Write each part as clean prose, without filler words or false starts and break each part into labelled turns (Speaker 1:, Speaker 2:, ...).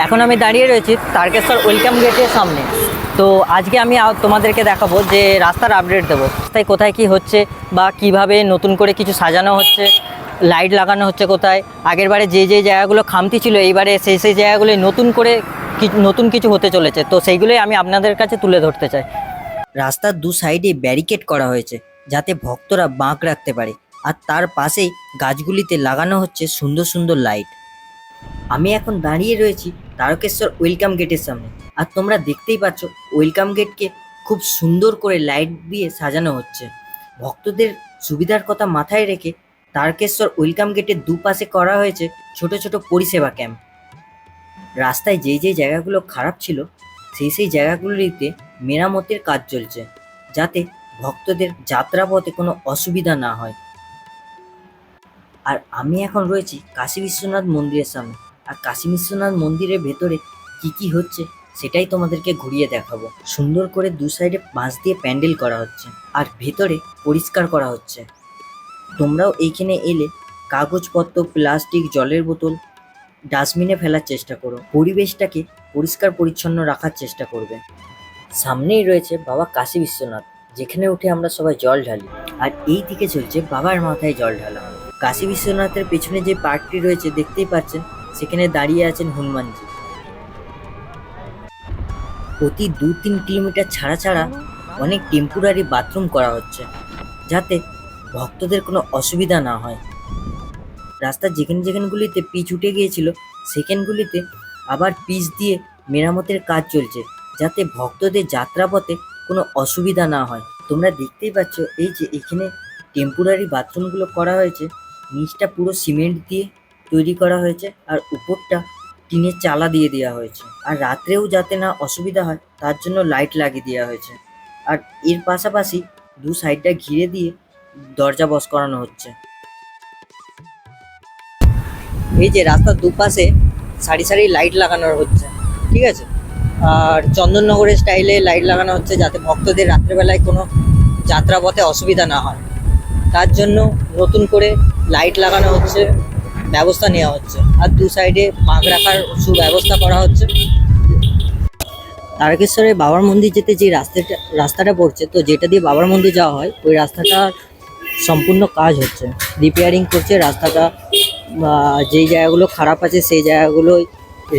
Speaker 1: এখন আমি দাঁড়িয়ে রয়েছি তারকেশ্বর ওয়েলকাম গেটের সামনে। তো আজকে আমি তোমাদেরকে দেখাবো যে রাস্তার আপডেট দেবো, তাই কোথায় কি হচ্ছে বা কিভাবে নতুন করে কিছু সাজানো হচ্ছে, লাইট লাগানো হচ্ছে কোথায়। আগের বারে যে জায়গাগুলো খামতি ছিল এইবারে সেই জায়গাগুলোই নতুন করে নতুন কিছু হতে চলেছে, তো সেইগুলোই আমি আপনাদের কাছে তুলে ধরতে চাই। রাস্তার দু সাইডে ব্যারিকেড করা হয়েছে যাতে ভক্তরা বাঁক রাখতে পারে, আর তার পাশেই গাছগুলিতে লাগানো হচ্ছে সুন্দর সুন্দর লাইট। আমি এখন দাঁড়িয়ে রয়েছি তারকেশ্বর ওয়েলকাম গেটের সামনে, আর তোমরা দেখতেই পাচ্ছ ওয়েলকাম গেটকে খুব সুন্দর করে লাইট দিয়ে সাজানো হচ্ছে। ভক্তদের সুবিধার কথা মাথায় রেখে তারকেশ্বর ওয়েলকাম গেটের দুপাশে করা হয়েছে ছোট ছোট পরিষেবা ক্যাম্প। রাস্তায় যেই জায়গাগুলো খারাপ ছিল সেই জায়গাগুলিতে মেরামতের কাজ চলছে, যাতে ভক্তদের যাত্রাপথে কোনো অসুবিধা না হয়। আর আমি এখন রয়েছি কাশী বিশ্বনাথ মন্দিরের সামনে, আর কাশী বিশ্বনাথ মন্দিরের ভেতরে কি হচ্ছে সেটাই তোমাদেরকে ঘুরিয়ে দেখাবো। সুন্দর করে দু সাইডে বাঁশ দিয়ে প্যান্ডেল করা হচ্ছে, আর ভেতরে পরিষ্কার করা হচ্ছে। তোমরাও এইখানে এলে কাগজপত্র, প্লাস্টিক, জলের বোতল ডাস্টবিনে ফেলার চেষ্টা করো, পরিবেশটাকে পরিষ্কার পরিচ্ছন্ন রাখার চেষ্টা করবে। সামনেই রয়েছে বাবা কাশী বিশ্বনাথ, যেখানে উঠে আমরা সবাই জল ঢালি, আর এই দিকে চলছে বাবার মাথায় জল ঢালা। কাশী বিশ্বনাথের পেছনে যে পার্কটি রয়েছে দেখতেই পাচ্ছেন, সেখানে দাঁড়িয়ে আছেন হনুমানজি। প্রতি 2-3 কিলোমিটার ছাড়া ছাড়া অনেক টেম্পোরারি বাথরুম করা হচ্ছে, যাতে ভক্তদের কোনো অসুবিধা না হয়। রাস্তার যেখানগুলিতে পিচ উঠে গিয়েছিল সেখানগুলিতে আবার পিচ দিয়ে মেরামতের কাজ চলছে, যাতে ভক্তদের যাত্রাপথে কোনো অসুবিধা না হয়। তোমরা দেখতেই পাচ্ছ এই যে এখানে টেম্পোরারি বাথরুমগুলো করা হয়েছে, নিচটা পুরো সিমেন্ট দিয়ে তৈরি করা হয়েছে, আর উপরটা টিনের চালা দিয়ে দেওয়া হয়েছে। আর রাত্রেও যাতে না অসুবিধা হয় তার জন্য লাইট লাগিয়ে দেওয়া হয়েছে। আর এর পাশাপাশি দু সাইডটা ঘিরে দিয়ে দরজা বস করানো হচ্ছে। এই যে রাস্তার দুপাশে সারি সারি লাইট লাগানো হচ্ছে, ঠিক আছে। আর চন্দননগরের স্টাইলে লাইট লাগানো হচ্ছে, যাতে ভক্তদের রাত্রেবেলায় কোনো যাত্রাপথে অসুবিধা না হয়, তার জন্য নতুন করে লাইট লাগানো হচ্ছে, ব্যবস্থা নেওয়া হচ্ছে। আর দু সাইডে বাঁক রাখার সুব্যবস্থা করা হচ্ছে। তারকেশ্বরের বাবার মন্দির যেতে যে রাস্তাটা পড়ছে, তো যেটা দিয়ে বাবার মন্দির যাওয়া হয় ওই রাস্তাটা সম্পূর্ণ কাজ হচ্ছে, রিপেয়ারিং করছে রাস্তাটা। যেই জায়গাগুলো খারাপ আছে সেই জায়গাগুলোই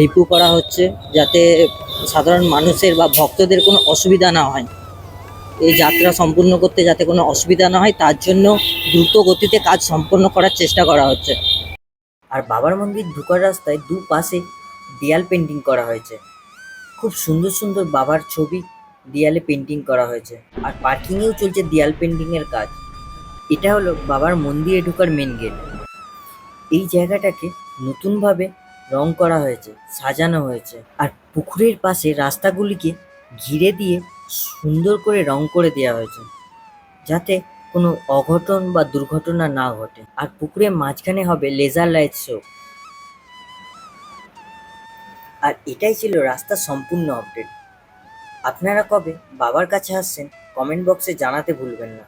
Speaker 1: রিপু করা হচ্ছে, যাতে সাধারণ মানুষের বা ভক্তদের কোনো অসুবিধা না হয়। এই যাত্রা সম্পূর্ণ করতে যাতে কোনো অসুবিধা না হয় তার জন্য দ্রুত গতিতে কাজ সম্পন্ন করার চেষ্টা করা হচ্ছে। আর বাবার মন্দির ঢোকার রাস্তায় দুপাশে দেয়াল পেন্টিং করা হয়েছে, খুব সুন্দর সুন্দর বাবার ছবি দেয়ালে পেন্টিং করা হয়েছে। আর পার্কিংয়েও চলছে দেয়াল পেন্টিংয়ের কাজ। এটা হলো বাবার মন্দিরে ঢোকার মেন গেট। এই জায়গাটাকে নতুনভাবে রং করা হয়েছে, সাজানো হয়েছে, আর পুকুরের পাশে রাস্তাগুলিকে ঘিরে দিয়ে সুন্দর করে রং করে দেওয়া হয়েছে, যাতে কোনো অঘটন বা দুর্ঘটনা না ঘটে। আর পুকুরের মাঝখানে হবে লেজার লাইট শো। আর এটাই ছিল রাস্তার সম্পূর্ণ আপডেট। আপনারা কবে বাবার কাছে আসছেন কমেন্ট বক্সে জানাতে ভুলবেন না।